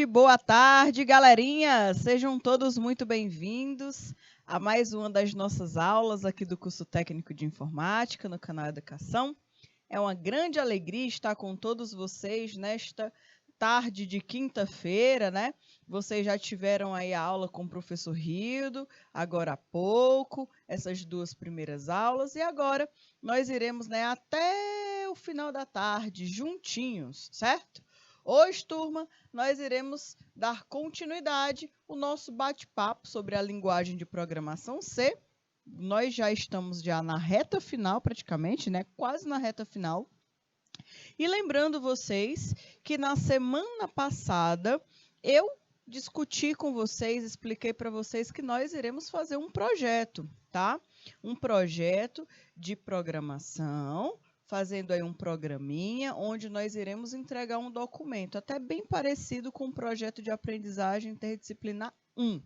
boa tarde, galerinha! Sejam todos muito bem-vindos a mais uma das nossas aulas aqui do curso técnico de informática no canal Educação. É uma grande alegria estar com todos vocês nesta tarde de quinta-feira, né? Vocês já tiveram aí a aula com o professor Rildo, agora há pouco, essas duas primeiras aulas, e agora nós iremos, né, até o final da tarde, juntinhos, certo? Hoje, turma, nós iremos dar continuidade ao nosso bate-papo sobre a linguagem de programação C. Nós já estamos na reta final, praticamente, né? Quase na reta final. E lembrando vocês que na semana passada eu discuti com vocês, expliquei para vocês que nós iremos fazer um projeto, tá? Um projeto de programação, fazendo aí um programinha, onde nós iremos entregar um documento, até bem parecido com o projeto de aprendizagem interdisciplinar 1,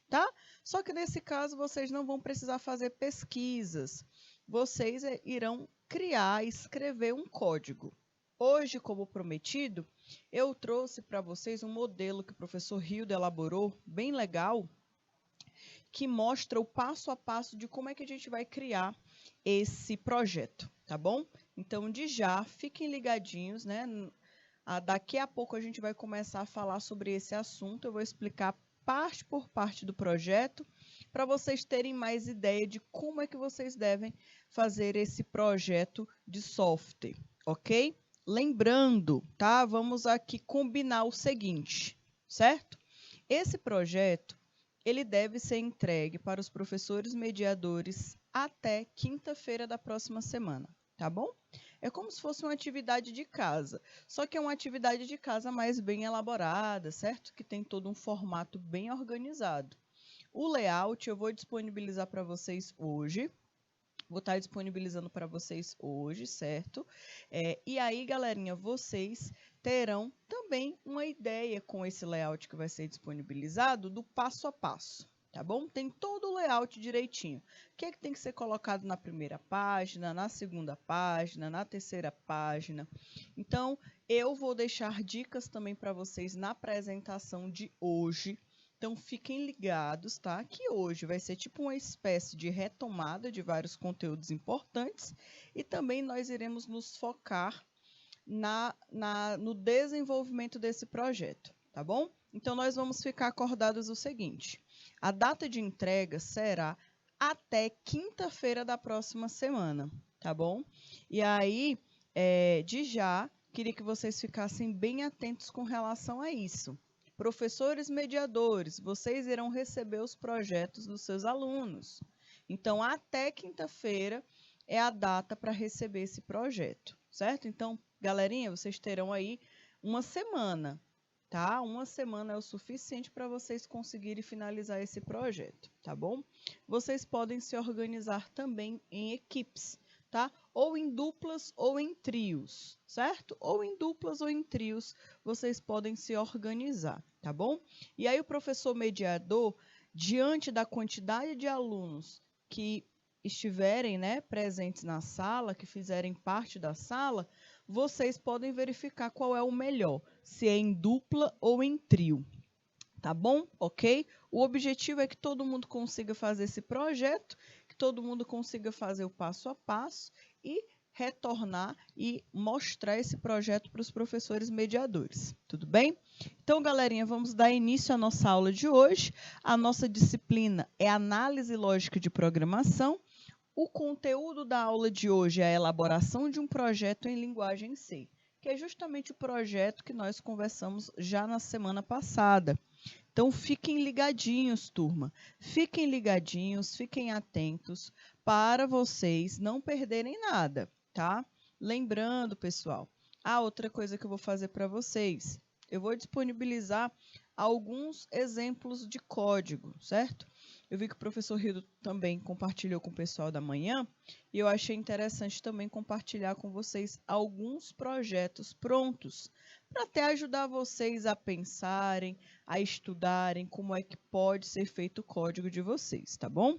tá? Só que nesse caso vocês não vão precisar fazer pesquisas, vocês irão criar, escrever um código. Hoje, como prometido, eu trouxe para vocês um modelo que o professor Rildo elaborou, bem legal, que mostra o passo a passo de como é que a gente vai criar esse projeto, tá bom? Então, de já, fiquem ligadinhos, né? Daqui a pouco a gente vai começar a falar sobre esse assunto. Eu vou explicar parte por parte do projeto, para vocês terem mais ideia de como é que vocês devem fazer esse projeto de software, ok? Lembrando, tá? Vamos aqui combinar o seguinte, certo? Esse projeto, ele deve ser entregue para os professores mediadores até quinta-feira da próxima semana, tá bom? É como se fosse uma atividade de casa, só que é uma atividade de casa mais bem elaborada, certo? Que tem todo um formato bem organizado. O layout eu vou disponibilizar para vocês hoje. Vou estar disponibilizando para vocês hoje, certo? E aí, galerinha, vocês terão também uma ideia com esse layout que vai ser disponibilizado do passo a passo, tá bom? Tem todo o layout direitinho. O que é que tem que ser colocado na primeira página, na segunda página, na terceira página. Então, eu vou deixar dicas também para vocês na apresentação de hoje. Então, fiquem ligados, tá? Que hoje vai ser tipo uma espécie de retomada de vários conteúdos importantes e também nós iremos nos focar no desenvolvimento desse projeto, tá bom? Então, nós vamos ficar acordados o seguinte, a data de entrega será até quinta-feira da próxima semana, tá bom? E aí, de já, queria que vocês ficassem bem atentos com relação a isso. Professores mediadores, vocês irão receber os projetos dos seus alunos. Então, até quinta-feira é a data para receber esse projeto, certo? Então, galerinha, vocês terão aí uma semana, tá? Uma semana é o suficiente para vocês conseguirem finalizar esse projeto, tá bom? Vocês podem se organizar também em equipes, tá? Ou em duplas ou em trios, certo? Ou em duplas ou em trios, vocês podem se organizar, tá bom? E aí o professor mediador, diante da quantidade de alunos que estiverem, né, presentes na sala, que fizerem parte da sala, vocês podem verificar qual é o melhor, se é em dupla ou em trio, tá bom? Ok? O objetivo é que todo mundo consiga fazer esse projeto, que todo mundo consiga fazer o passo a passo e retornar e mostrar esse projeto para os professores mediadores, tudo bem? Então, galerinha, vamos dar início à nossa aula de hoje. A nossa disciplina é Análise Lógica de Programação. O conteúdo da aula de hoje é a elaboração de um projeto em linguagem C, que é justamente o projeto que nós conversamos já na semana passada. Então, fiquem ligadinhos, turma. Fiquem ligadinhos, fiquem atentos para vocês não perderem nada, tá? Lembrando, pessoal, outra coisa que eu vou fazer para vocês, eu vou disponibilizar alguns exemplos de código, certo? Eu vi que o professor Rildo também compartilhou com o pessoal da manhã e eu achei interessante também compartilhar com vocês alguns projetos prontos para até ajudar vocês a pensarem, a estudarem como é que pode ser feito o código de vocês, tá bom?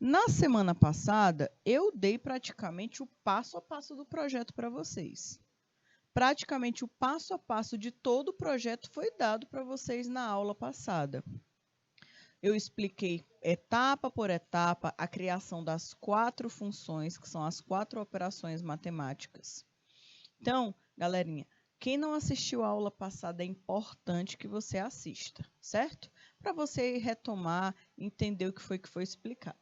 Na semana passada, eu dei praticamente o passo a passo do projeto para vocês. praticamente o passo a passo de todo o projeto foi dado para vocês na aula passada. Eu expliquei etapa por etapa a criação das 4 funções, que são as 4 operações matemáticas. Então, galerinha, quem não assistiu a aula passada é importante que você assista, certo? Para você retomar, entender o que foi explicado.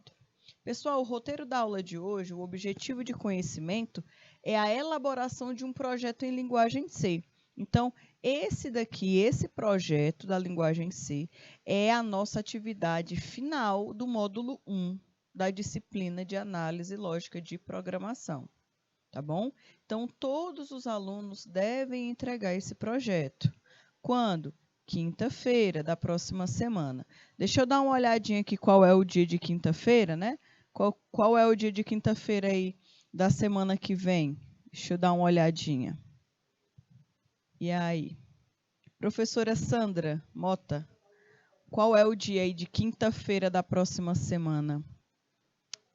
Pessoal, o roteiro da aula de hoje, o objetivo de conhecimento é a elaboração de um projeto em linguagem C. Então, esse projeto da linguagem C é a nossa atividade final do módulo 1 da disciplina de análise lógica de programação, tá bom? Então, todos os alunos devem entregar esse projeto. Quando? Quinta-feira da próxima semana. Deixa eu dar uma olhadinha aqui qual é o dia de quinta-feira, né? Qual é o dia de quinta-feira aí da semana que vem? Deixa eu dar uma olhadinha. E aí? Professora Sandra Mota, qual é o dia aí de quinta-feira da próxima semana?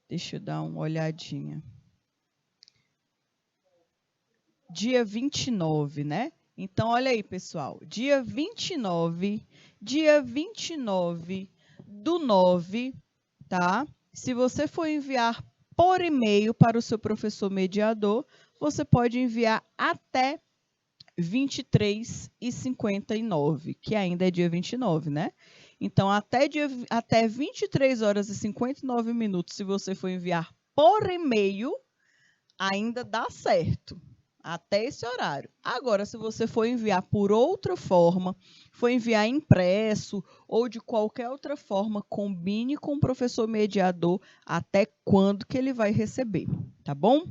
Deixa eu dar uma olhadinha. Dia 29, né? Então, olha aí, pessoal. Dia 29 do 9, tá? Se você for enviar por e-mail para o seu professor mediador, você pode enviar até 23h59, que ainda é dia 29, né? Então, até 23 horas e 59 minutos, se você for enviar por e-mail, ainda dá certo. Até esse horário. Agora, se você for enviar por outra forma, for enviar impresso ou de qualquer outra forma, combine com o professor mediador até quando que ele vai receber, tá bom?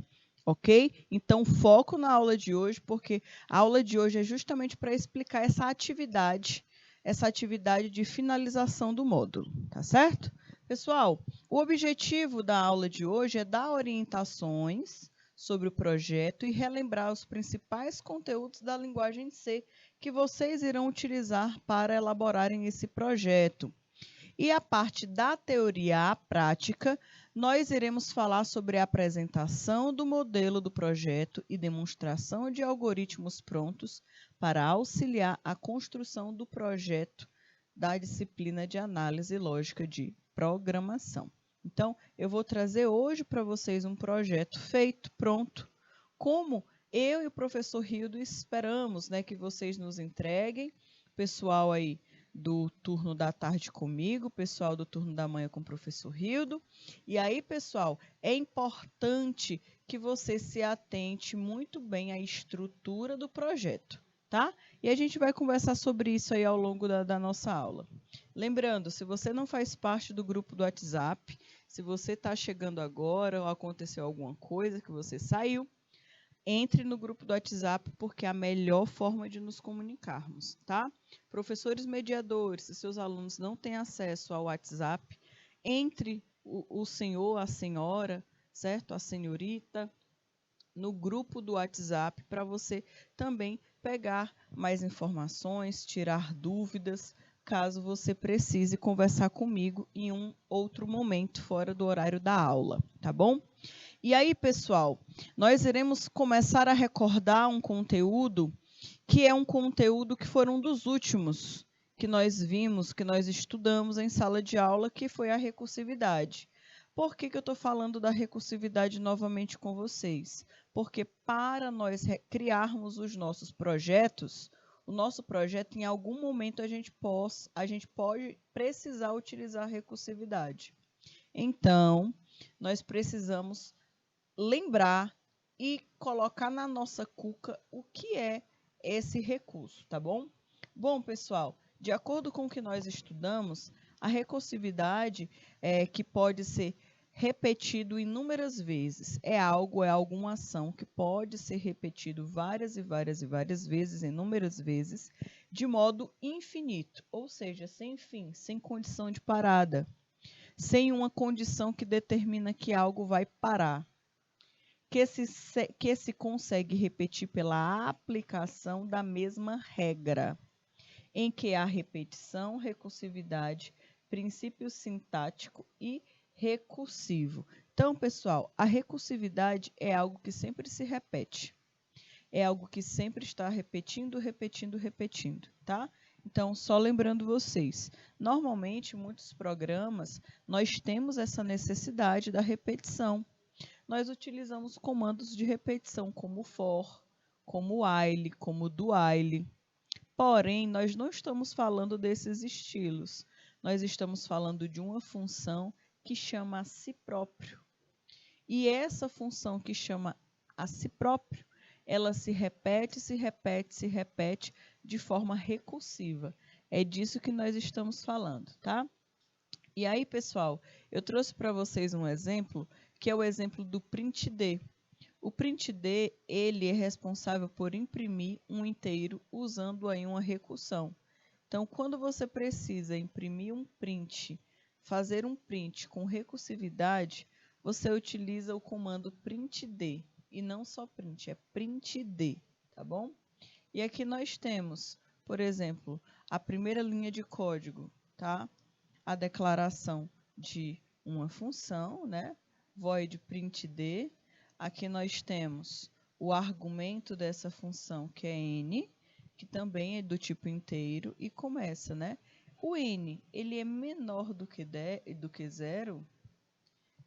Ok? Então, foco na aula de hoje, porque a aula de hoje é justamente para explicar essa atividade de finalização do módulo, tá certo? Pessoal, o objetivo da aula de hoje é dar orientações sobre o projeto e relembrar os principais conteúdos da linguagem C que vocês irão utilizar para elaborarem esse projeto. E a parte da teoria à prática, nós iremos falar sobre a apresentação do modelo do projeto e demonstração de algoritmos prontos para auxiliar a construção do projeto da disciplina de análise lógica de programação. Então, eu vou trazer hoje para vocês um projeto feito, pronto, como eu e o professor Rildo esperamos, né, que vocês nos entreguem, pessoal aí do turno da tarde comigo, pessoal do turno da manhã com o professor Rildo. E aí, pessoal, é importante que você se atente muito bem à estrutura do projeto, tá? E a gente vai conversar sobre isso aí ao longo da nossa aula. Lembrando, se você não faz parte do grupo do WhatsApp, se você está chegando agora ou aconteceu alguma coisa que você saiu, entre no grupo do WhatsApp, porque é a melhor forma de nos comunicarmos, tá? Professores mediadores, se seus alunos não têm acesso ao WhatsApp, entre o senhor, a senhora, certo? A senhorita, no grupo do WhatsApp, para você também pegar mais informações, tirar dúvidas, caso você precise conversar comigo em um outro momento fora do horário da aula, tá bom? E aí, pessoal, nós iremos começar a recordar um conteúdo que é um conteúdo que foram dos últimos que nós vimos, que nós estudamos em sala de aula, que foi a recursividade. Por que eu estou falando da recursividade novamente com vocês? Porque para nós criarmos os nossos projetos, o nosso projeto, em algum momento, a gente pode precisar utilizar a recursividade. Então, nós precisamos lembrar e colocar na nossa cuca o que é esse recurso, tá bom? Bom, pessoal, de acordo com o que nós estudamos, a recursividade que pode ser repetido inúmeras vezes. É alguma ação que pode ser repetido várias vezes, inúmeras vezes, de modo infinito, ou seja, sem fim, sem condição de parada, sem uma condição que determina que algo vai parar. Que se consegue repetir pela aplicação da mesma regra, em que há repetição, recursividade, princípio sintático e recursivo. Então, pessoal, a recursividade é algo que sempre se repete. é algo que sempre está repetindo, repetindo, repetindo, tá? Então, só lembrando vocês, normalmente, muitos programas, nós temos essa necessidade da repetição. Nós utilizamos comandos de repetição, como for, como while, como do while. Porém, nós não estamos falando desses estilos. Nós estamos falando de uma função que chama a si próprio. E essa função que chama a si próprio, ela se repete, se repete, se repete de forma recursiva. É disso que nós estamos falando, tá? E aí, pessoal, eu trouxe para vocês um exemplo, que é o exemplo do printd. O printd, ele é responsável por imprimir um inteiro usando aí uma recursão. Então, quando você precisa imprimir um print, fazer um print com recursividade, você utiliza o comando printd. E não só print, é printd, tá bom? E aqui nós temos, por exemplo, a primeira linha de código, tá? A declaração de uma função, né? Void printd. Aqui nós temos o argumento dessa função, que é n, que também é do tipo inteiro, e começa, né? O n, ele é menor do que 0.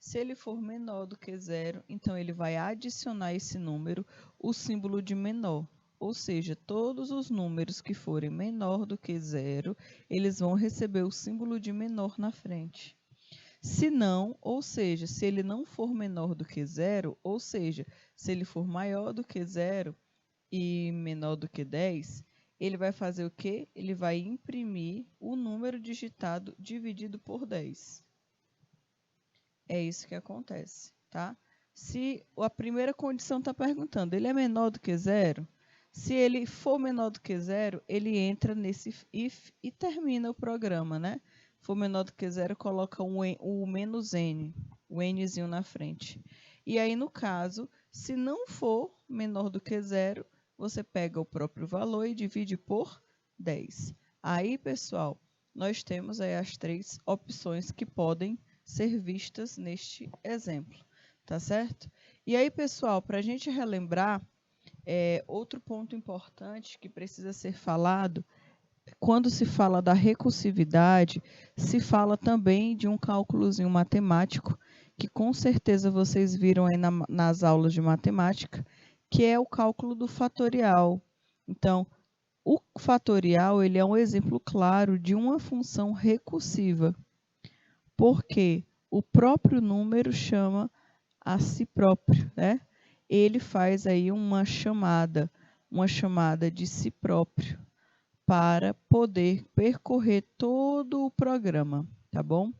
Se ele for menor do que 0, então ele vai adicionar esse número, o símbolo de menor. Ou seja, todos os números que forem menor do que 0, eles vão receber o símbolo de menor na frente. Se não, ou seja, se ele não for menor do que 0, ou seja, se ele for maior do que 0 e menor do que 10, ele vai fazer o quê? Ele vai imprimir o número digitado dividido por 10. É isso que acontece, tá? Se a primeira condição está perguntando, ele é menor do que 0? Se ele for menor do que 0, ele entra nesse if e termina o programa, né? For menor do que 0, coloca o menos n, o nzinho na frente. E aí, no caso, se não for menor do que 0, você pega o próprio valor e divide por 10. Aí, pessoal, nós temos aí as 3 opções que podem ser vistas neste exemplo, tá certo? E aí, pessoal, para a gente relembrar, outro ponto importante que precisa ser falado, quando se fala da recursividade, se fala também de um cálculozinho matemático, que com certeza vocês viram aí nas aulas de matemática, que é o cálculo do fatorial. Então, o fatorial, ele é um exemplo claro de uma função recursiva, porque o próprio número chama a si próprio, né? Ele faz aí uma chamada de si próprio para poder percorrer todo o programa, tá bom?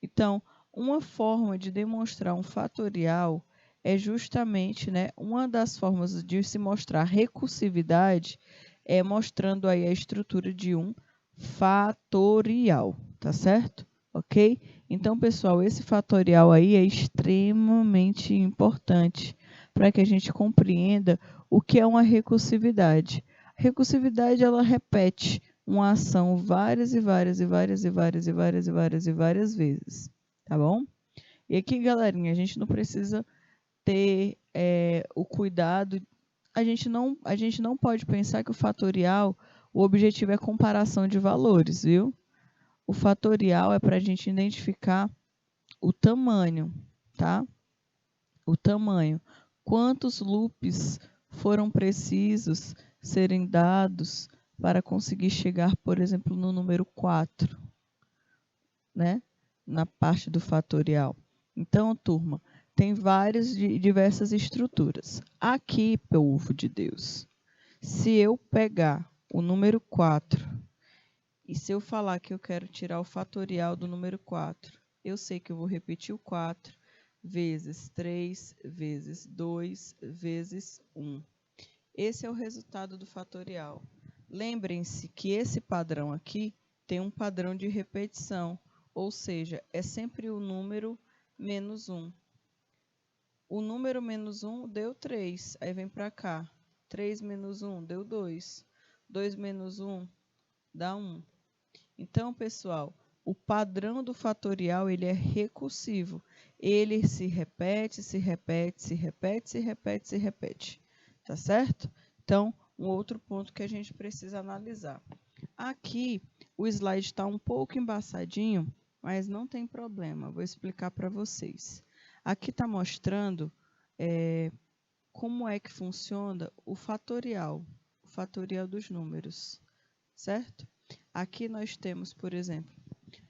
Então, uma forma de demonstrar um fatorial é justamente, né, uma das formas de se mostrar recursividade é mostrando aí a estrutura de um fatorial, tá certo? Ok? Então, pessoal, esse fatorial aí é extremamente importante para que a gente compreenda o que é uma recursividade. A recursividade, ela repete uma ação várias e várias e várias e várias e várias e várias e várias vezes, tá bom? E aqui, galerinha, a gente não precisa ter o cuidado, a gente não pode pensar que o fatorial, o objetivo é comparação de valores, viu? O fatorial é para a gente identificar o tamanho, tá? O tamanho. Quantos loops foram precisos serem dados para conseguir chegar, por exemplo, no número 4, né? Na parte do fatorial. Então, turma, tem diversas estruturas. Aqui, povo de Deus, se eu pegar o número 4 e se eu falar que eu quero tirar o fatorial do número 4, eu sei que eu vou repetir o 4 vezes 3 vezes 2 vezes 1. Esse é o resultado do fatorial. Lembrem-se que esse padrão aqui tem um padrão de repetição, ou seja, é sempre o número menos 1. O número menos 1 deu 3, aí vem para cá. 3 menos 1 deu 2. 2 menos 1 dá 1. Então, pessoal, o padrão do fatorial, ele é recursivo. Ele se repete, se repete, se repete, se repete, se repete. Tá certo? Então, um outro ponto que a gente precisa analisar. Aqui, o slide está um pouco embaçadinho, mas não tem problema, vou explicar para vocês. Aqui está mostrando como é que funciona o fatorial dos números, certo? Aqui nós temos, por exemplo,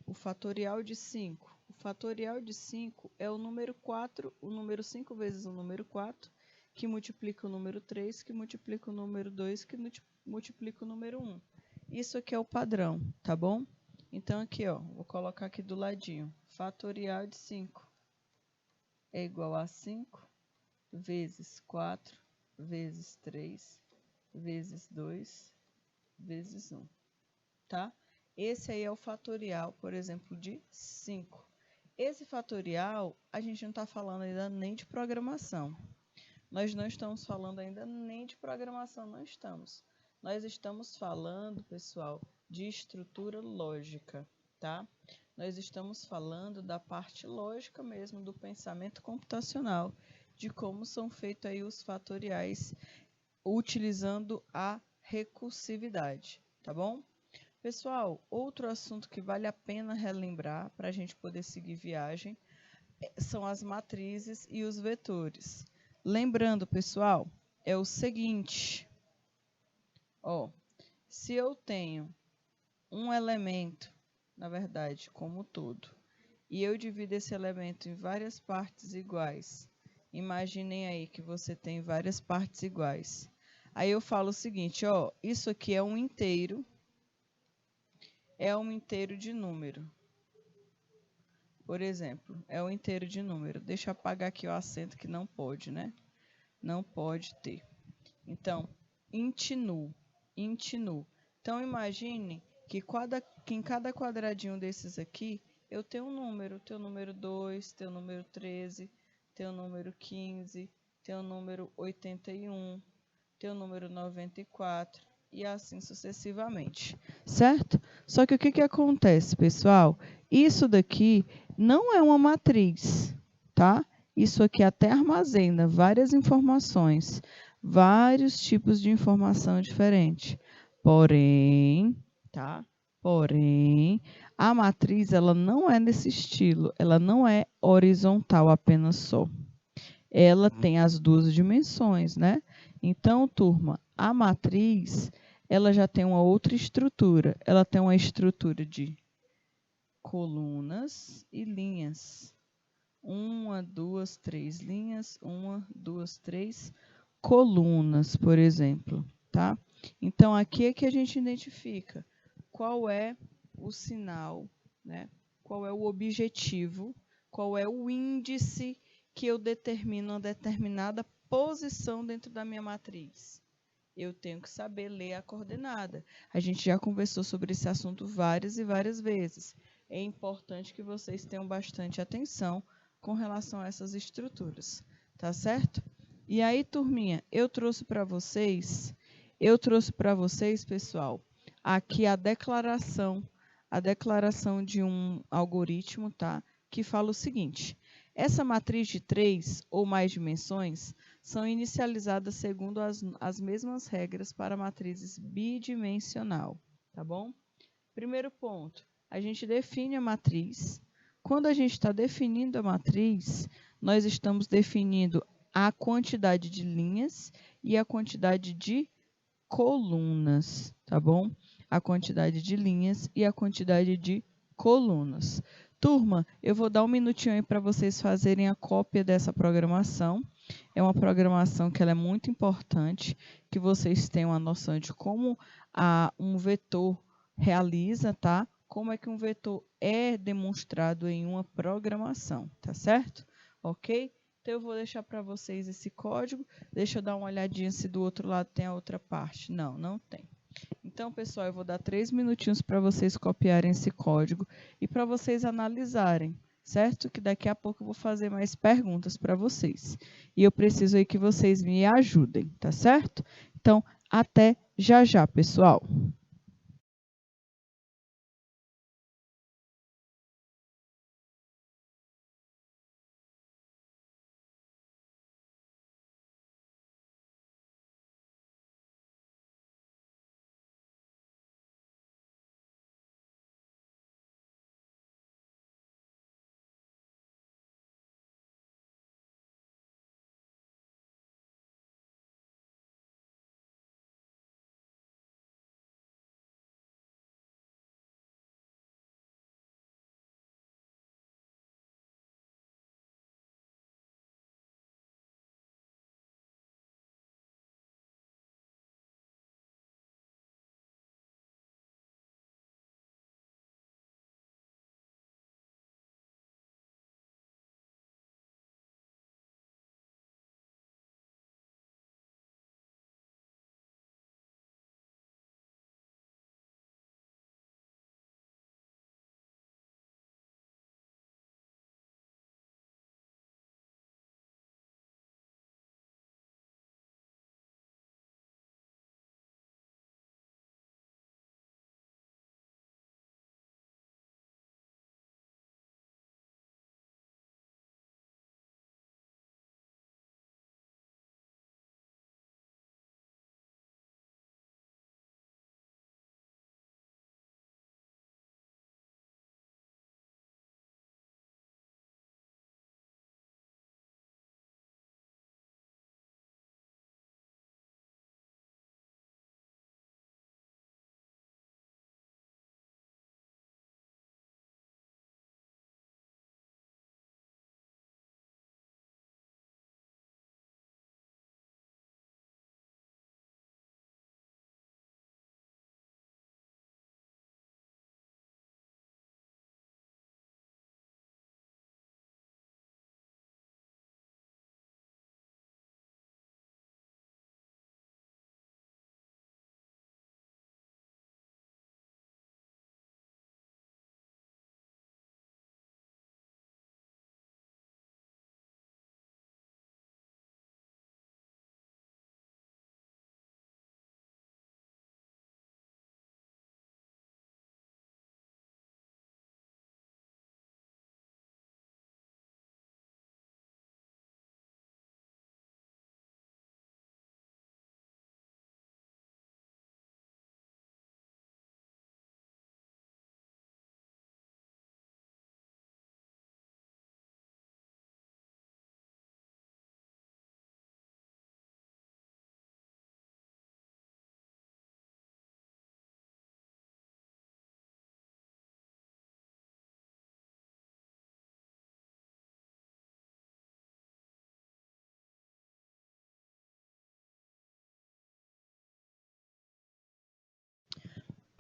o fatorial de 5. O fatorial de 5 é o número 4, o número 5 vezes o número 4, que multiplica o número 3, que multiplica o número 2, que multiplica o número 1. Isso aqui é o padrão, tá bom? Então, aqui, ó, vou colocar aqui do ladinho. Fatorial de 5 é igual a 5 vezes 4 vezes 3 vezes 2 vezes 1, tá? Esse aí é o fatorial, por exemplo, de 5. Esse fatorial, a gente não está falando ainda nem de programação. Nós não estamos falando ainda nem de programação, não estamos. Nós estamos falando, pessoal, de estrutura lógica, tá? Nós estamos falando da parte lógica mesmo, do pensamento computacional, de como são feitos aí os fatoriais utilizando a recursividade, tá bom? Pessoal, outro assunto que vale a pena relembrar para a gente poder seguir viagem são as matrizes e os vetores. Lembrando, pessoal, é o seguinte, ó, se eu tenho um elemento, na verdade, como um todo, e eu divido esse elemento em várias partes iguais, imaginem aí que você tem várias partes iguais. Aí eu falo o seguinte, ó, isso aqui é um inteiro de número. Por exemplo, é um inteiro de número. Deixa eu apagar aqui o acento que não pode, né? Não pode ter. Então, int nu. Então, imagine que em cada quadradinho desses aqui, eu tenho um número. Tenho o número 2, tenho o número 13, tenho o número 15, tenho o número 81, tenho o número 94 e assim sucessivamente, certo? Só que o que acontece, pessoal? Isso daqui não é uma matriz, tá? Isso aqui até armazena várias informações, vários tipos de informação diferente. Porém, tá? Porém, a matriz ela não é nesse estilo, ela não é horizontal apenas só. Ela tem as duas dimensões, né? Então, turma, a matriz, ela já tem uma outra estrutura. Ela tem uma estrutura de colunas e linhas. 1, 2, 3 linhas, 1, 2, 3 colunas, por exemplo, tá? Então, aqui é que a gente identifica qual é o sinal, né? Qual é o objetivo, qual é o índice que eu determino uma determinada posição dentro da minha matriz. Eu tenho que saber ler a coordenada. A gente já conversou sobre esse assunto várias e várias vezes. É importante que vocês tenham bastante atenção com relação a essas estruturas, tá certo? E aí, turminha, eu trouxe para vocês, pessoal, aqui a declaração de um algoritmo, tá? Que fala o seguinte: essa matriz de 3 ou mais dimensões são inicializadas segundo as mesmas regras para matrizes bidimensional, tá bom? Primeiro ponto, a gente define a matriz. Quando a gente está definindo a matriz, nós estamos definindo a quantidade de linhas e a quantidade de colunas, tá bom? A quantidade de linhas e a quantidade de colunas. Turma, eu vou dar um minutinho aí para vocês fazerem a cópia dessa programação. É uma programação que ela é muito importante, que vocês tenham a noção de como um vetor realiza, tá? Como é que um vetor é demonstrado em uma programação, tá certo? Ok? Então, eu vou deixar para vocês esse código. Deixa eu dar uma olhadinha se do outro lado tem a outra parte. Não, não tem. Então, pessoal, eu vou dar 3 minutinhos para vocês copiarem esse código e para vocês analisarem, certo? Que daqui a pouco eu vou fazer mais perguntas para vocês. E eu preciso aí que vocês me ajudem, tá certo? Então, até já já, pessoal!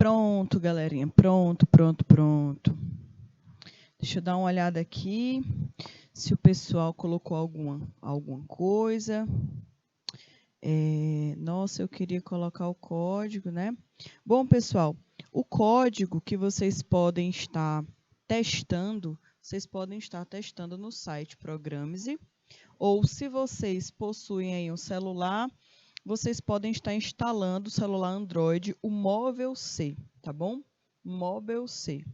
Pronto, galerinha. Pronto. Deixa eu dar uma olhada aqui, se o pessoal colocou alguma coisa. Nossa, eu queria colocar o código, né? Bom, pessoal, o código que vocês podem estar testando no site Programe-se, ou se vocês possuem aí um celular, vocês podem estar instalando o celular Android, o Móvel C, tá bom? Móvel C.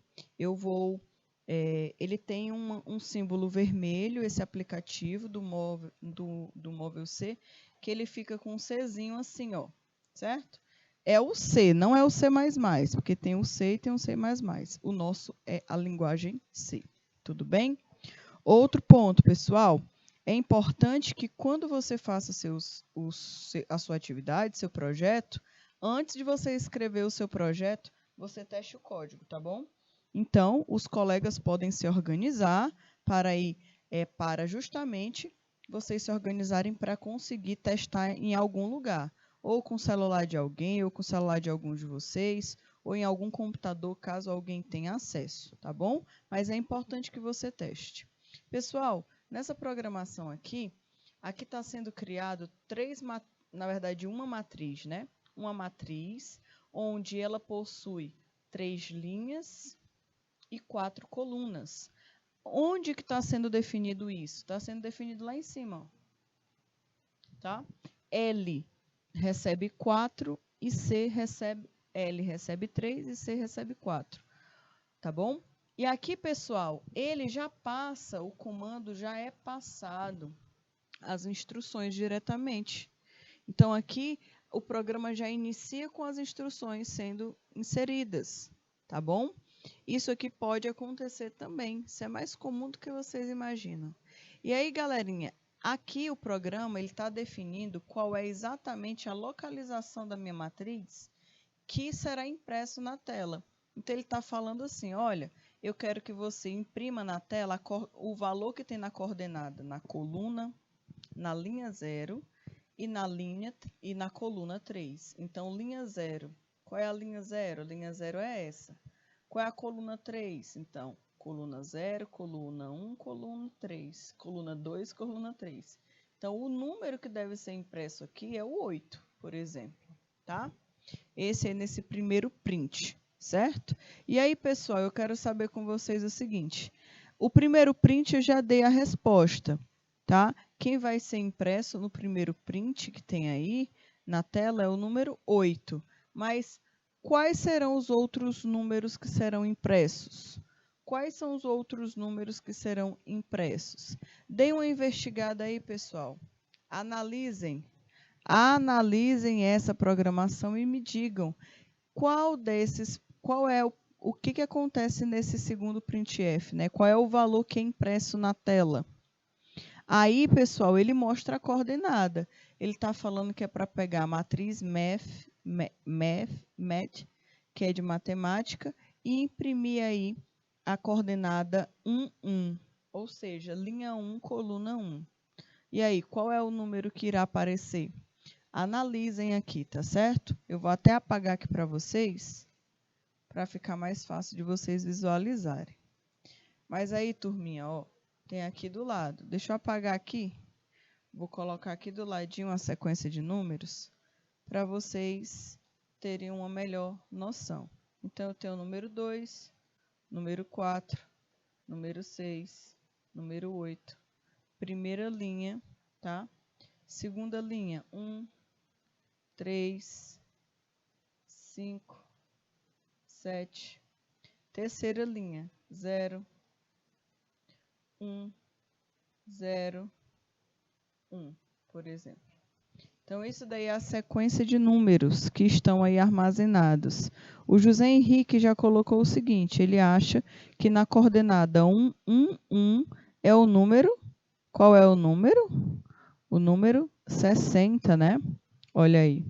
Ele tem um símbolo vermelho, esse aplicativo do Móvel C, que ele fica com um Czinho assim, ó, certo? É o C, não é o C++, porque tem o C e tem o C++. O nosso é a linguagem C, tudo bem? Outro ponto, pessoal, é importante que quando você faça a sua atividade, seu projeto, antes de você escrever o seu projeto, você teste o código, tá bom? Então, os colegas podem se organizar para justamente vocês se organizarem para conseguir testar em algum lugar, ou com o celular de alguém, ou com o celular de algum de vocês, ou em algum computador, caso alguém tenha acesso, tá bom? Mas é importante que você teste. Pessoal, nessa programação aqui está sendo criado uma matriz, né? Uma matriz onde ela possui 3 linhas e 4 colunas. Onde que está sendo definido isso? Está sendo definido lá em cima, ó. Tá? L recebe 4 e L recebe 3 e C recebe 4. Tá bom? E aqui, pessoal, o comando já é passado as instruções diretamente. Então, aqui, o programa já inicia com as instruções sendo inseridas, tá bom? Isso aqui pode acontecer também, isso é mais comum do que vocês imaginam. E aí, galerinha, aqui o programa está definindo qual é exatamente a localização da minha matriz que será impresso na tela. Então, ele está falando assim, olha, eu quero que você imprima na tela o valor que tem na coordenada, na coluna, na linha 0 e na coluna 3. Então, linha 0. Qual é a linha 0? A linha 0 é essa. Qual é a coluna 3? Então, coluna 0, coluna 1, coluna 3. Coluna 2, coluna 3. Então, o número que deve ser impresso aqui é o 8, por exemplo, tá? Esse é nesse primeiro print, certo? E aí, pessoal, eu quero saber com vocês o seguinte. O primeiro print eu já dei a resposta, tá? Quem vai ser impresso no primeiro print que tem aí na tela é o número 8. Mas quais serão os outros números que serão impressos? Quais são os outros números que serão impressos? Deem uma investigada aí, pessoal. Analisem essa programação e me digam o que acontece nesse segundo printf, né? Qual é o valor que é impresso na tela? Aí, pessoal, ele mostra a coordenada. Ele está falando que é para pegar a matriz math, que é de matemática, e imprimir aí a coordenada 1, 1, ou seja, linha 1, coluna 1. E aí, qual é o número que irá aparecer? Analisem aqui, tá certo? Eu vou até apagar aqui para vocês, para ficar mais fácil de vocês visualizarem. Mas aí, turminha, ó, tem aqui do lado. Deixa eu apagar aqui. Vou colocar aqui do ladinho uma sequência de números para vocês terem uma melhor noção. Então, eu tenho o número 2, número 4, número 6, número 8. Primeira linha, tá? Segunda linha, 1, 3, 5, 7. Terceira linha, 0, 1, 0, 1, por exemplo. Então, isso daí é a sequência de números que estão aí armazenados. O José Henrique já colocou o seguinte, ele acha que na coordenada 1, 1, 1 é o número... Qual é o número? O número 60, né? Olha aí.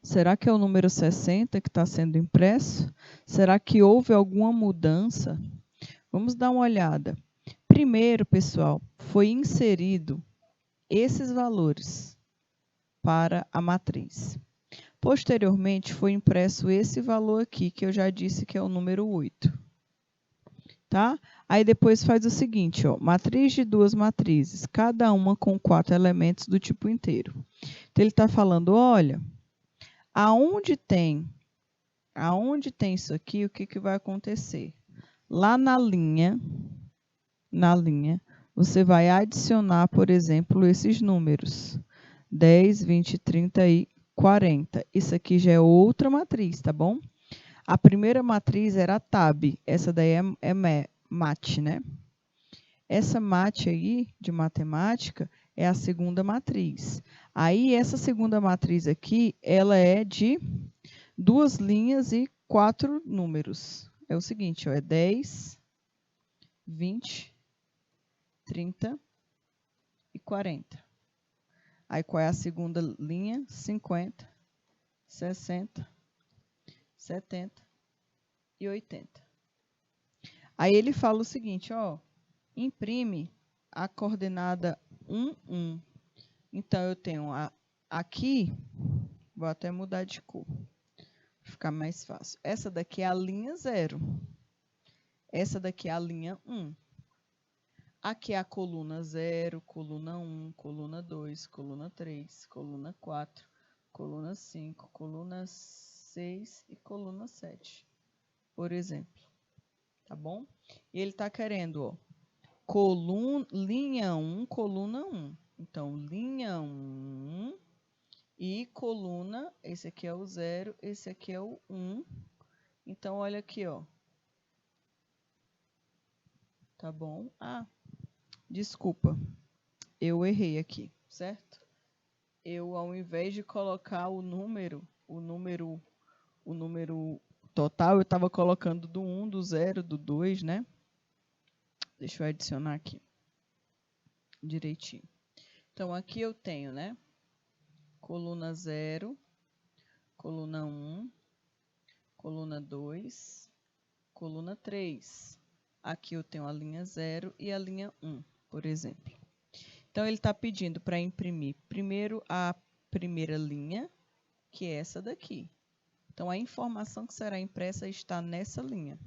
Será que é o número 60 que está sendo impresso? Será que houve alguma mudança? Vamos dar uma olhada. Primeiro, pessoal, foi inserido esses valores para a matriz. Posteriormente, foi impresso esse valor aqui, que eu já disse que é o número 8. Tá? Aí depois faz o seguinte, ó, matriz de duas matrizes, cada uma com 4 elementos do tipo inteiro. Então, ele está falando, olha, aonde tem isso aqui, o que vai acontecer? Lá na linha, você vai adicionar, por exemplo, esses números. 10, 20, 30 e 40. Isso aqui já é outra matriz, tá bom? A primeira matriz era a tab. Essa daí é MAT, né? Essa MAT aí, de matemática, é a segunda matriz. Aí, essa segunda matriz aqui, ela é de 2 linhas e 4 números. É o seguinte, ó, é 10, 20, 30 e 40. Aí, qual é a segunda linha? 50, 60, 70 e 80. Aí, ele fala o seguinte, ó, imprime a coordenada 1, 1. Então, eu tenho aqui, vou até mudar de cor, para ficar mais fácil. Essa daqui é a linha 0. Essa daqui é a linha 1. Aqui é a coluna 0, coluna 1, coluna 2, coluna 3, coluna 4, coluna 5, coluna 6 e coluna 7, por exemplo. Tá bom? E ele está querendo, ó, linha 1, coluna 1. Então, linha 1 e coluna, esse aqui é o 0, esse aqui é o 1. Então, olha aqui, ó. Tá bom? Ah, desculpa, eu errei aqui, certo? Eu, ao invés de colocar o número total, eu estava colocando do 1, do 0, do 2, né? Deixa eu adicionar aqui direitinho. Então, aqui eu tenho, né? Coluna 0, coluna 1, coluna 2, coluna 3. Aqui eu tenho a linha 0 e a linha 1, por exemplo. Então, ele está pedindo para imprimir primeiro a primeira linha, que é essa daqui. Então, a informação que será impressa está nessa linha.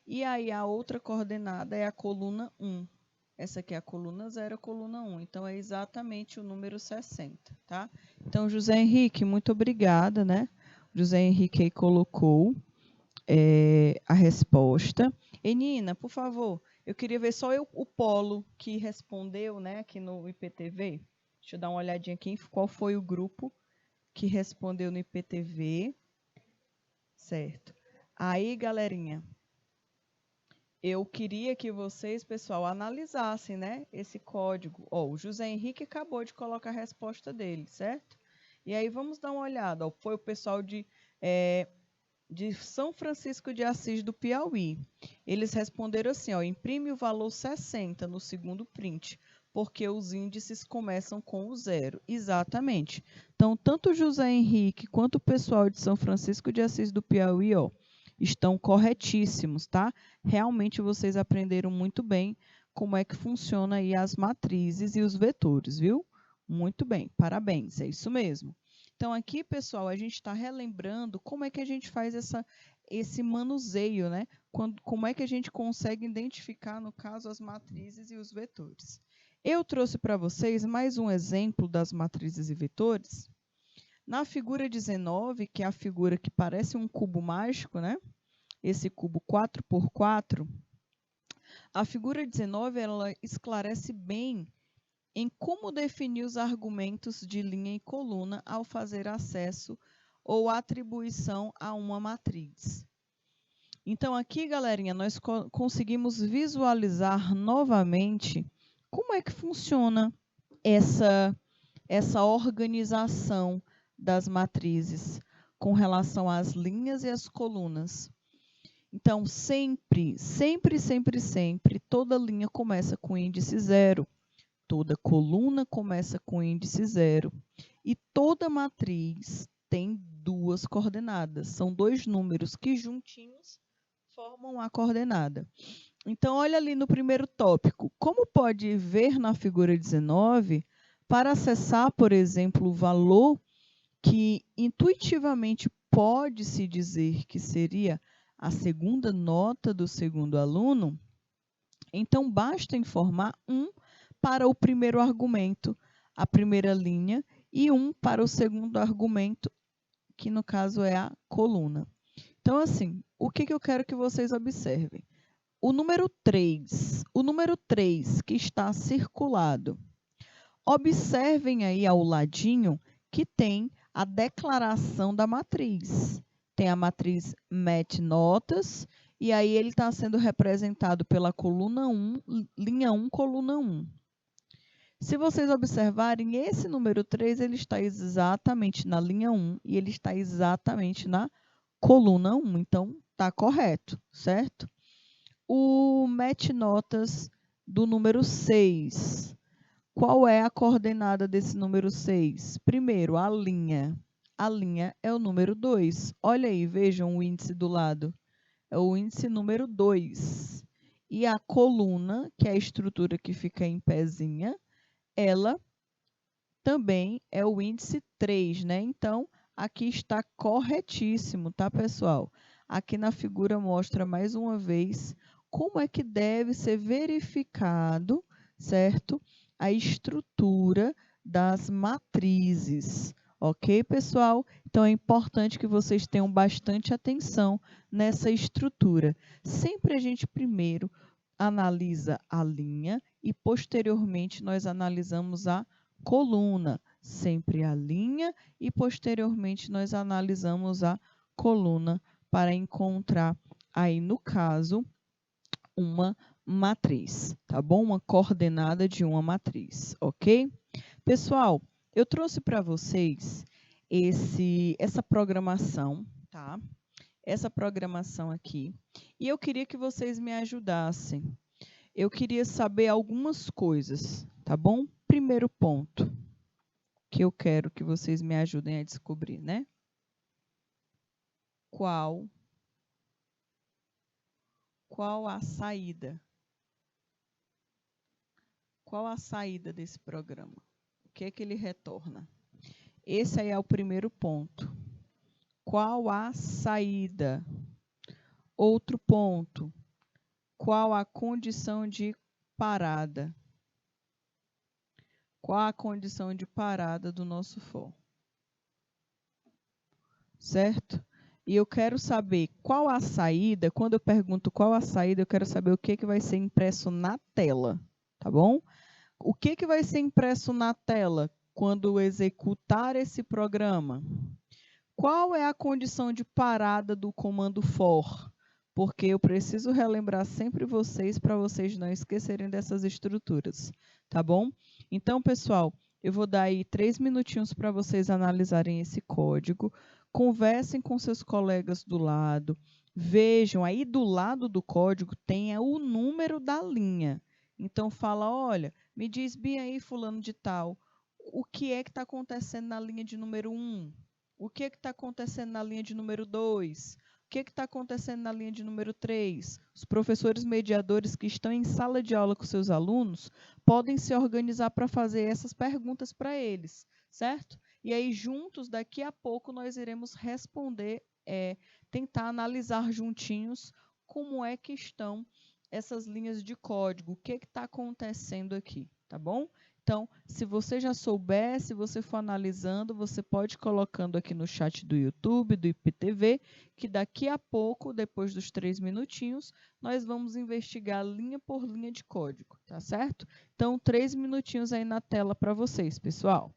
E aí, a outra coordenada é a coluna 1. Essa aqui é a coluna 0, a coluna 1. Então, é exatamente o número 60, tá? Então, José Henrique, muito obrigada, né? José Henrique aí colocou a resposta. E, Nina, por favor, eu queria ver só o Polo que respondeu, né, aqui no IPTV. Deixa eu dar uma olhadinha aqui, qual foi o grupo que respondeu no IPTV. Certo. Aí, galerinha, eu queria que vocês, pessoal, analisassem, né, esse código. Ó, o José Henrique acabou de colocar a resposta dele, certo? E aí, vamos dar uma olhada. Ó, foi o pessoal de São Francisco de Assis, do Piauí. Eles responderam assim, ó, imprime o valor 60 no segundo print, porque os índices começam com o 0. Exatamente. Então, tanto o José Henrique quanto o pessoal de São Francisco de Assis, do Piauí, ó, estão corretíssimos, tá? Realmente vocês aprenderam muito bem como é que funciona aí as matrizes e os vetores, viu? Muito bem, parabéns, é isso mesmo. Então, aqui, pessoal, a gente está relembrando como é que a gente faz esse manuseio, né? Como é que a gente consegue identificar, no caso, as matrizes e os vetores. Eu trouxe para vocês mais um exemplo das matrizes e vetores. Na figura 19, que é a figura que parece um cubo mágico, né? Esse cubo 4x4, a figura 19 ela esclarece bem em como definir os argumentos de linha e coluna ao fazer acesso ou atribuição a uma matriz. Então, aqui, galerinha, nós conseguimos visualizar novamente como é que funciona essa organização das matrizes com relação às linhas e às colunas. Então, sempre, toda linha começa com índice 0. Toda coluna começa com índice 0. E toda matriz tem 2 coordenadas. São 2 números que juntinhos formam a coordenada. Então, olha ali no primeiro tópico. Como pode ver na figura 19, para acessar, por exemplo, o valor que intuitivamente pode-se dizer que seria a segunda nota do segundo aluno, então basta informar 1 para o primeiro argumento, a primeira linha, e 1 para o segundo argumento, que no caso é a coluna. Então, assim, o que eu quero que vocês observem? O número 3 que está circulado. Observem aí ao ladinho que tem a declaração da matriz. Tem a matriz MET notas, e aí ele está sendo representado pela coluna 1, linha 1, coluna 1. Se vocês observarem, esse número 3 ele está exatamente na linha 1 e ele está exatamente na coluna 1. Então, está correto, certo? O MET notas do número 6. Qual é a coordenada desse número 6? Primeiro, a linha. A linha é o número 2. Olha aí, vejam o índice do lado. É o índice número 2. E a coluna, que é a estrutura que fica em pezinha, ela também é o índice 3, né? Então, aqui está corretíssimo, tá, pessoal? Aqui na figura mostra mais uma vez como é que deve ser verificado, certo? A estrutura das matrizes, ok, pessoal? Então, é importante que vocês tenham bastante atenção nessa estrutura. Sempre a gente primeiro analisa a linha e, posteriormente, nós analisamos a coluna. Sempre a linha e, posteriormente, nós analisamos a coluna para encontrar, aí no caso, uma matriz, tá bom? Uma coordenada de uma matriz, ok? Pessoal, eu trouxe para vocês essa programação, tá? Essa programação aqui. E eu queria que vocês me ajudassem. Eu queria saber algumas coisas, tá bom? Primeiro ponto que eu quero que vocês me ajudem a descobrir, né? Qual a saída? Qual a saída desse programa? O que é que ele retorna? Esse aí é o primeiro ponto. Qual a saída? Outro ponto. Qual a condição de parada? Qual a condição de parada do nosso for? Certo? E eu quero saber qual a saída. Quando eu pergunto qual a saída, eu quero saber o que vai ser impresso na tela, tá bom? O que vai ser impresso na tela quando eu executar esse programa? Qual é a condição de parada do comando for? Porque eu preciso relembrar sempre vocês para vocês não esquecerem dessas estruturas, tá bom? Então, pessoal, eu vou dar aí 3 minutinhos para vocês analisarem esse código. Conversem com seus colegas do lado. Vejam, aí do lado do código tem o número da linha. Então, fala, olha, me diz bem aí, fulano de tal, o que é que está acontecendo na linha de número 1? O que está acontecendo na linha de número 2? O que está acontecendo na linha de número 3? Os professores mediadores que estão em sala de aula com seus alunos podem se organizar para fazer essas perguntas para eles, certo? E aí, juntos, daqui a pouco, nós iremos responder, tentar analisar juntinhos como é que estão essas linhas de código, o que está acontecendo aqui, tá bom? Então, se você já souber, se você for analisando, você pode ir colocando aqui no chat do YouTube, do IPTV, que daqui a pouco, depois dos 3 minutinhos, nós vamos investigar linha por linha de código, tá certo? Então, 3 minutinhos aí na tela para vocês, pessoal.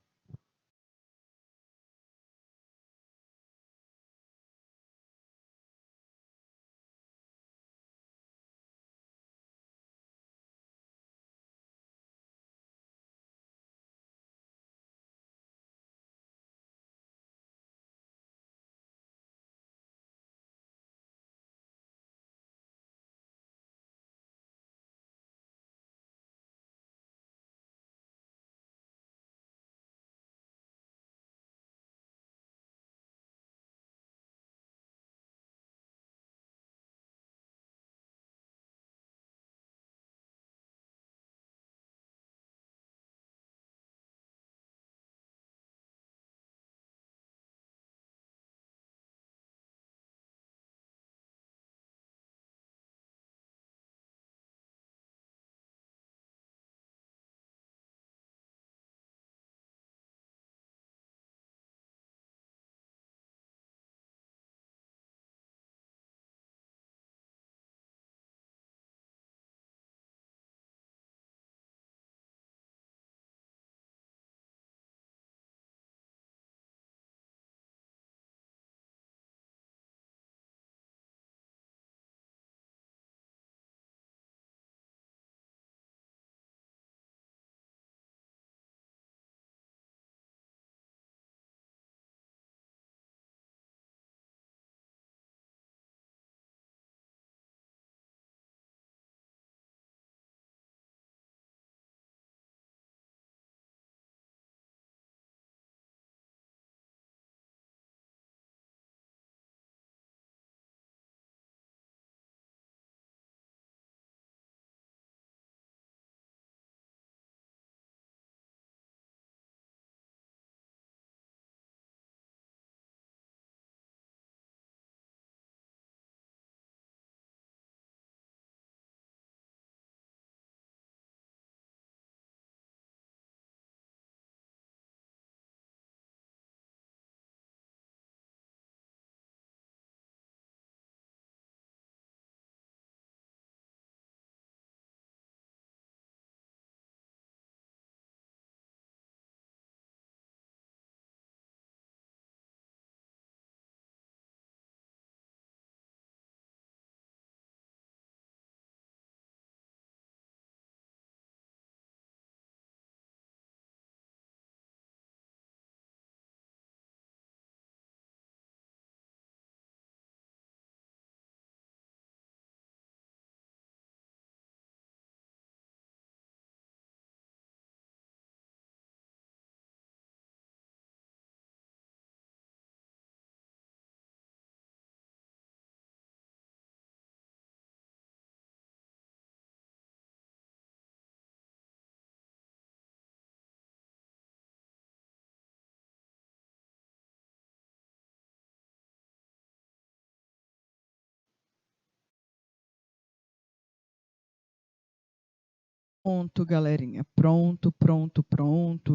Pronto, galerinha. Pronto.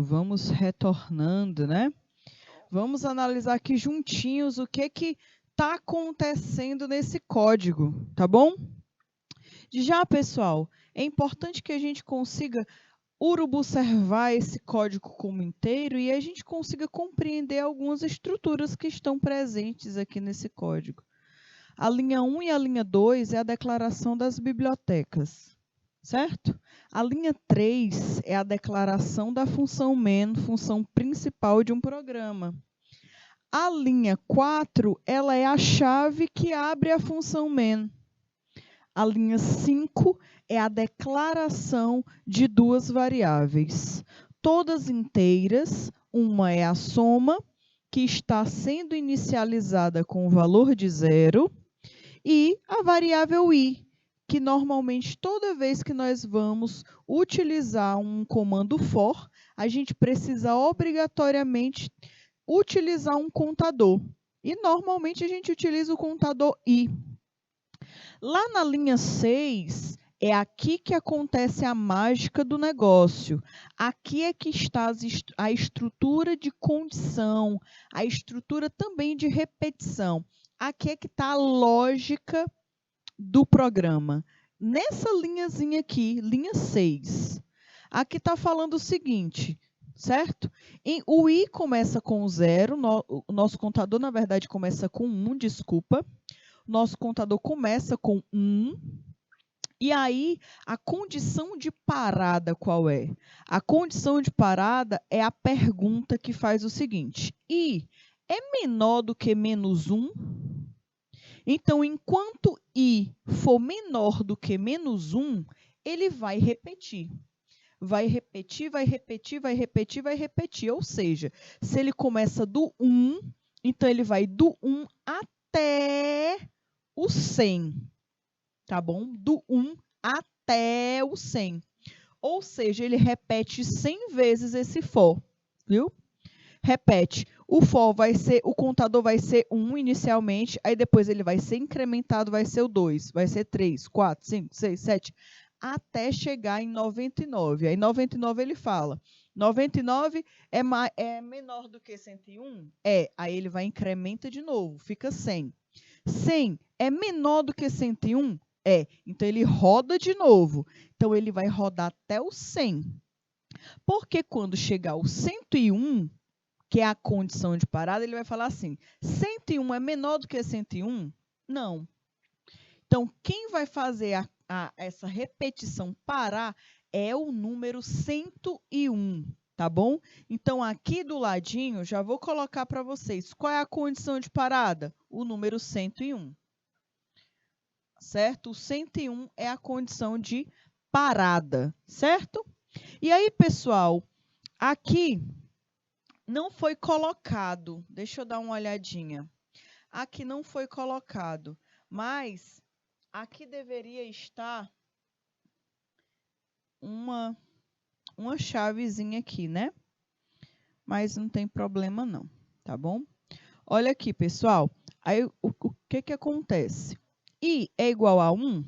Vamos retornando, né? Vamos analisar aqui juntinhos o que está acontecendo nesse código, tá bom? Já, pessoal, é importante que a gente consiga urubucervar esse código como inteiro e a gente consiga compreender algumas estruturas que estão presentes aqui nesse código. A linha 1 e a linha 2 é a declaração das bibliotecas, certo? A linha 3 é a declaração da função main, função principal de um programa. A linha 4, ela é a chave que abre a função main. A linha 5 é a declaração de duas variáveis, todas inteiras. Uma é a soma, que está sendo inicializada com o valor de 0, e a variável i, que normalmente toda vez que nós vamos utilizar um comando for, a gente precisa obrigatoriamente utilizar um contador. E normalmente a gente utiliza o contador i. Lá na linha 6, é aqui que acontece a mágica do negócio. Aqui é que está a estrutura de condição, a estrutura também de repetição. Aqui é que está a lógica do programa. Nessa linhazinha aqui, linha 6, aqui está falando o seguinte, certo? O i começa com 0, o nosso contador, na verdade, começa com 1, desculpa. Nosso contador começa com 1. E aí, a condição de parada qual é? A condição de parada é a pergunta que faz o seguinte: i é menor do que menos 1? Então, enquanto i for menor do que menos 1, ele vai repetir. Vai repetir. Ou seja, se ele começa do 1, então ele vai do 1 até o 100, tá bom? Do 1 até o 100. Ou seja, ele repete 100 vezes esse for, viu? Repete. O for vai ser, o contador vai ser 1 inicialmente, aí depois ele vai ser incrementado, vai ser o 2, vai ser 3, 4, 5, 6, 7, até chegar em 99. Aí 99 ele fala, 99 é menor do que 101? É, aí ele vai incrementa de novo, fica 100. 100 é menor do que 101? É, então ele roda de novo. Então ele vai rodar até o 100. Porque quando chegar o 101, que é a condição de parada, ele vai falar assim, 101 é menor do que 101? Não. Então, quem vai fazer essa repetição parar é o número 101, tá bom? Então, aqui do ladinho, já vou colocar para vocês. Qual é a condição de parada? O número 101. Certo? O 101 é a condição de parada, certo? E aí, pessoal, aqui não foi colocado, deixa eu dar uma olhadinha. Aqui não foi colocado, mas aqui deveria estar uma chavezinha aqui, né? Mas não tem problema não, tá bom? Olha aqui, pessoal. Aí, o que acontece? I é igual a 1?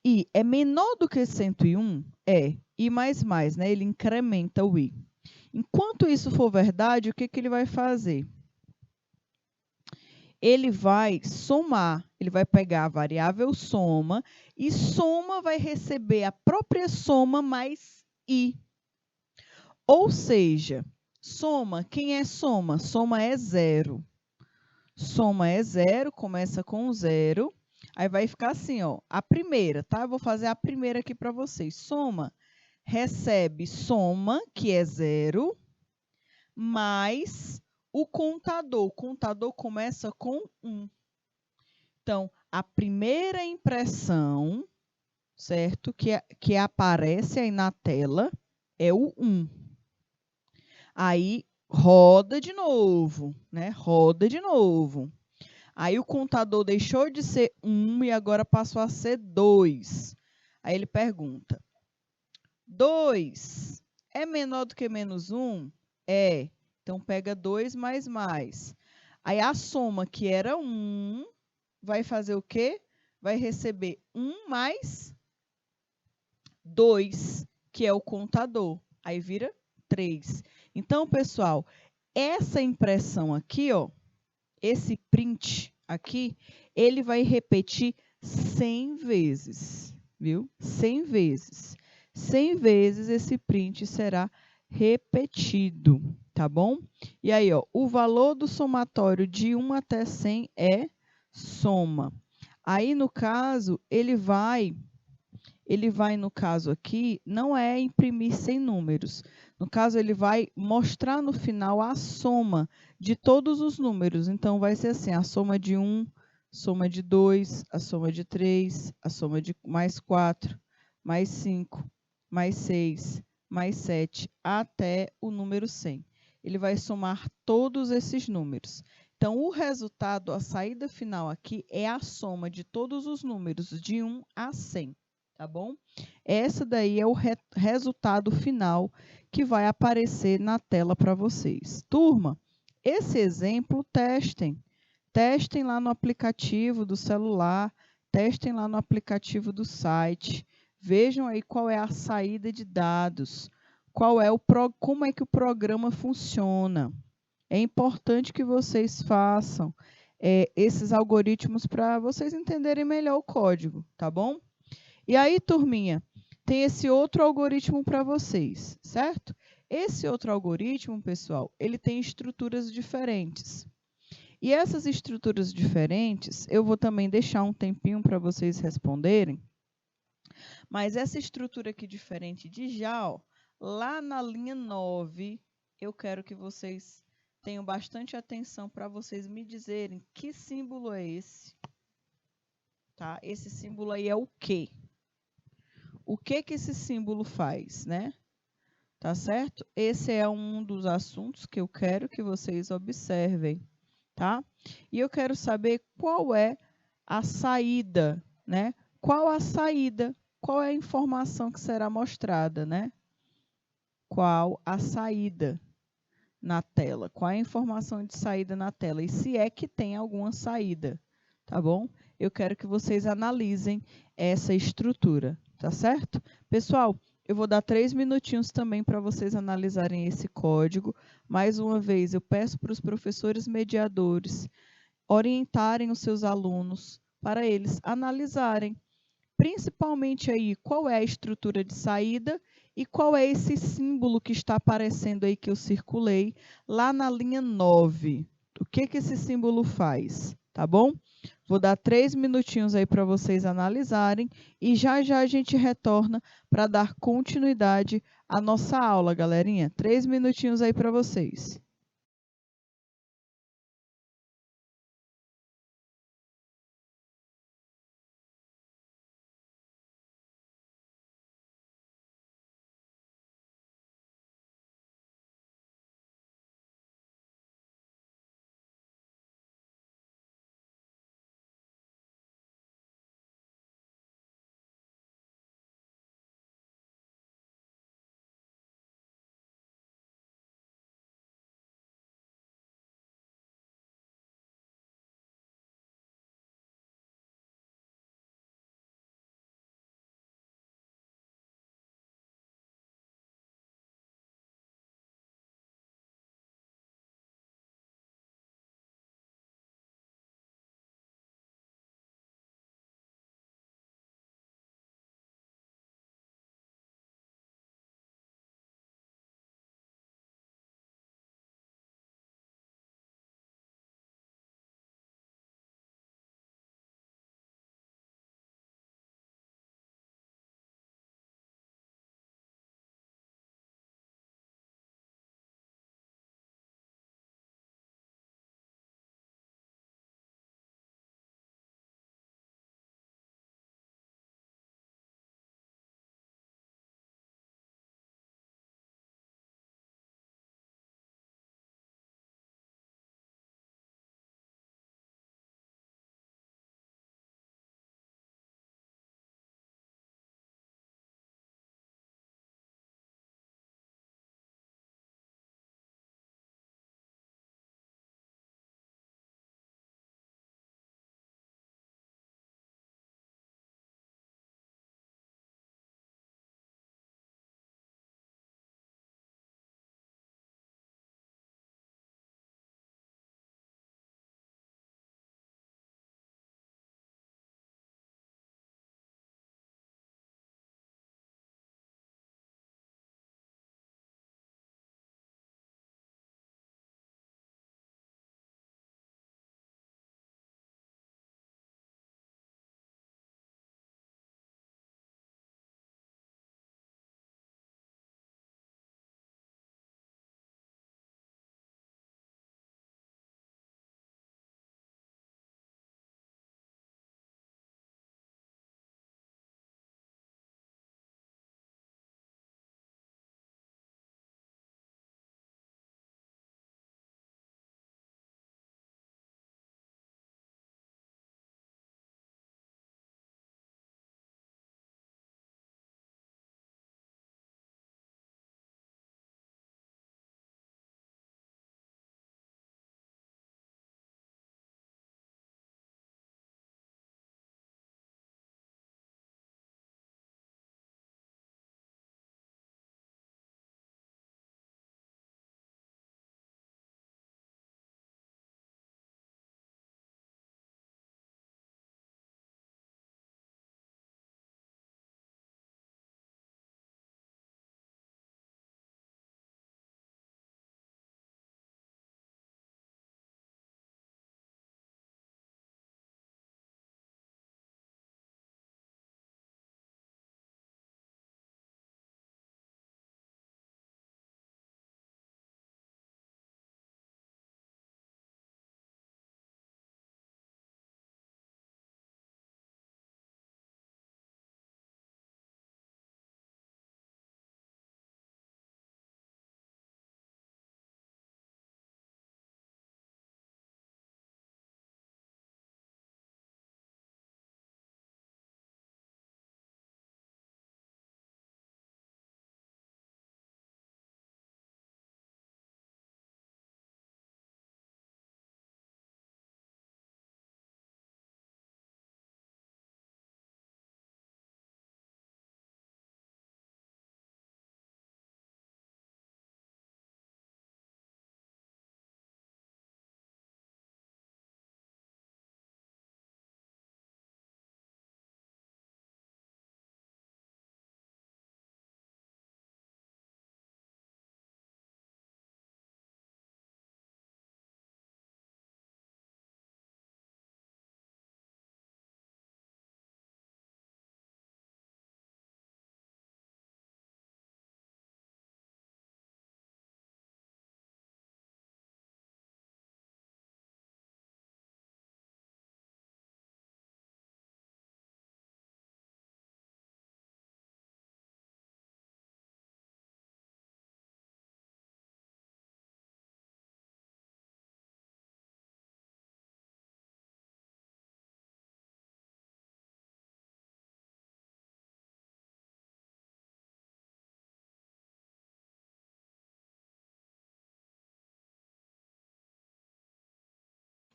I é menor do que 101? É. I mais, né? Ele incrementa o I. Enquanto isso for verdade, o que ele vai fazer? Ele vai somar, ele vai pegar a variável soma, e soma vai receber a própria soma mais i. Ou seja, soma, quem é soma? Soma é 0. Soma é 0, começa com 0. Aí vai ficar assim, ó, a primeira, tá? Eu vou fazer a primeira aqui para vocês. Soma recebe soma, que é 0, mais o contador. O contador começa com 1. Então, a primeira impressão, certo? Que aparece aí na tela é o 1. Aí, roda de novo, né? Roda de novo. Aí, o contador deixou de ser 1 e agora passou a ser 2. Aí, ele pergunta, 2 é menor do que menos 1? É. Então, pega 2 mais. Aí, a soma, que era 1, vai fazer o quê? Vai receber 1 mais 2, que é o contador. Aí vira 3. Então, pessoal, essa impressão aqui, ó, esse print aqui, ele vai repetir 100 vezes, viu? 100 vezes. 100 vezes esse print será repetido, tá bom? E aí, ó, o valor do somatório de 1 até 100 é soma. Aí, no caso, ele vai, no caso aqui, não é imprimir 100 números. No caso, ele vai mostrar no final a soma de todos os números. Então, vai ser assim, a soma de 1, soma de 2, a soma de 3, a soma de mais 4, mais 5, mais 6, mais 7, até o número 100. Ele vai somar todos esses números. Então, o resultado, a saída final aqui, é a soma de todos os números de 1 a 100. Tá bom? Essa daí é o resultado final que vai aparecer na tela para vocês. Turma, esse exemplo testem. Testem lá no aplicativo do celular, testem lá no aplicativo do site. Vejam aí qual é a saída de dados, como é que o programa funciona. É importante que vocês façam esses algoritmos para vocês entenderem melhor o código, tá bom? E aí, turminha, tem esse outro algoritmo para vocês, certo? Esse outro algoritmo, pessoal, ele tem estruturas diferentes. E essas estruturas diferentes, eu vou também deixar um tempinho para vocês responderem. Mas essa estrutura aqui diferente de já, ó, lá na linha 9, eu quero que vocês tenham bastante atenção para vocês me dizerem que símbolo é esse. Tá? Esse símbolo aí é o quê? O que que esse símbolo faz, né? Tá certo? Esse é um dos assuntos que eu quero que vocês observem, tá? E eu quero saber qual é a saída, né? Qual a saída? Qual é a informação que será mostrada, né? Qual a saída na tela? Qual é a informação de saída na tela? E se é que tem alguma saída, tá bom? Eu quero que vocês analisem essa estrutura, tá certo? Pessoal, eu vou dar 3 minutinhos também para vocês analisarem esse código. Mais uma vez, eu peço para os professores mediadores orientarem os seus alunos para eles analisarem, principalmente aí, qual é a estrutura de saída e qual é esse símbolo que está aparecendo aí que eu circulei lá na linha 9. O que que esse símbolo faz, tá bom? Vou dar 3 minutinhos aí para vocês analisarem e já já a gente retorna para dar continuidade à nossa aula, galerinha. 3 minutinhos aí para vocês.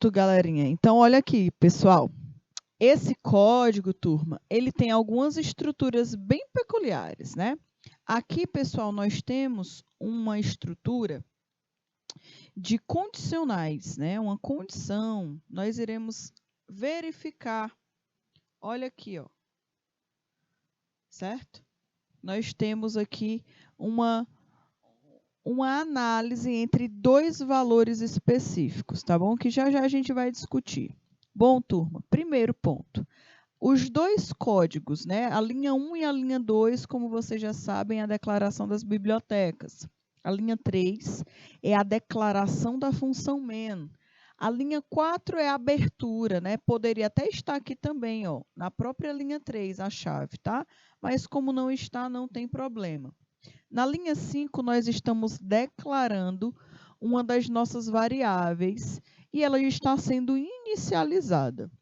Pronto, galerinha. Então, olha aqui, pessoal. Esse código, turma, ele tem algumas estruturas bem peculiares, né? Aqui, pessoal, nós temos uma estrutura de condicionais, né? Uma condição. Nós iremos verificar. Olha aqui, ó. Certo? Nós temos aqui uma análise entre dois valores específicos, tá bom? Que já já a gente vai discutir. Bom, turma, primeiro ponto. Os dois códigos, né? A linha 1 e a linha 2, como vocês já sabem, é a declaração das bibliotecas. A linha 3 é a declaração da função main. A linha 4 é a abertura, né? Poderia até estar aqui também, ó, na própria linha 3, a chave, tá? Mas como não está, não tem problema. Na linha 5, nós estamos declarando uma das nossas variáveis e ela está sendo inicializada.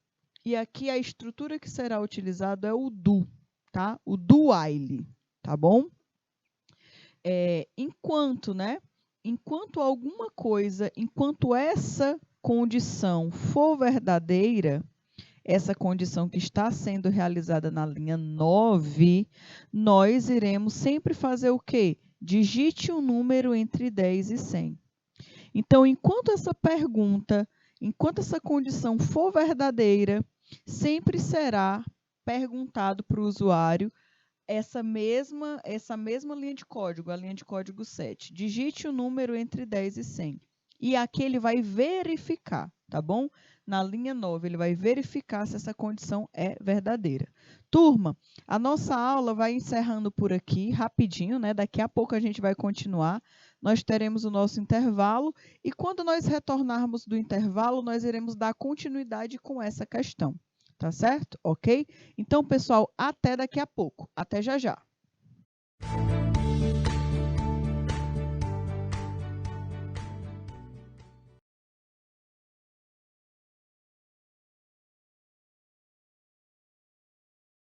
E aqui a estrutura que será utilizada é o do, tá? O do while, tá bom? Enquanto alguma coisa, enquanto essa condição for verdadeira, essa condição que está sendo realizada na linha 9, nós iremos sempre fazer o quê? Digite um número entre 10 e 100. Então, enquanto essa condição for verdadeira, sempre será perguntado para o usuário essa mesma linha de código, a linha de código 7. Digite o número entre 10 e 100. E aqui ele vai verificar, tá bom? Na linha 9, ele vai verificar se essa condição é verdadeira. Turma, a nossa aula vai encerrando por aqui, rapidinho, né? Daqui a pouco a gente vai continuar. Nós teremos o nosso intervalo e quando nós retornarmos do intervalo, nós iremos dar continuidade com essa questão. Tá certo? Ok? Então, pessoal, até daqui a pouco. Até já já.